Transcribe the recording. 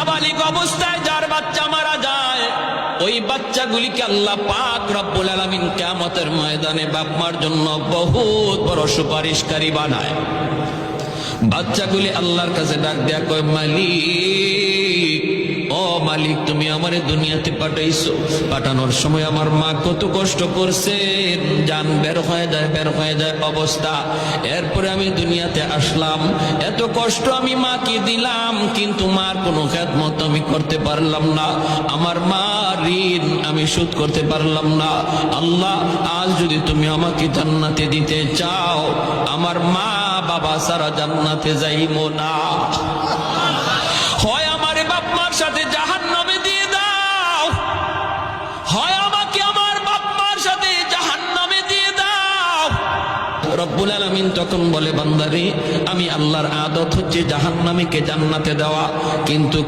নাবালিগ অবস্থায় যার বাচ্চা মারা যায়, ওই বাচ্চাগুলিকে আল্লাহ পাক রব্বুল আলামিন কিয়ামতের ময়দানে বাপ মার জন্য বহুত বড় সুপারিশকারী বানায়। বাচ্চাগুলি আল্লাহর কাছে ডাক দেয়া কয়, মালিক, ও মালিক, তুমি আমারে দুনিয়াতে পাঠাইছো, পাঠানোর সময় আমার মা কত কষ্ট করছে, জান বের হয়ে যায় অবস্থা। এরপরে আমি দুনিয়াতে আসলাম, এত কষ্ট আমি মাকে দিলাম, কিন্তু মার কোনো খেদমত আমি করতে পারলাম না, আমার মা ঋণ আমি শোধ করতে পারলাম না। আল্লাহ, আজ যদি তুমি আমাকে জান্নাতে দিতে চাও, আমার মা বাবা সারা জান্নাতে যাইবো না, হয় আমারে বাপ মার সাথে জাহান্নামে দিয়ে দাও, হয় আমাকে আমার বাপ মার সাথে জাহান্নামে দিয়ে দাও। রব্বুল আলামিন তখন বলে, বান্দারে, আমি আল্লাহর আদত হচ্ছে জাহান্নামীকে জান্নাতে দেওয়া, কিন্তু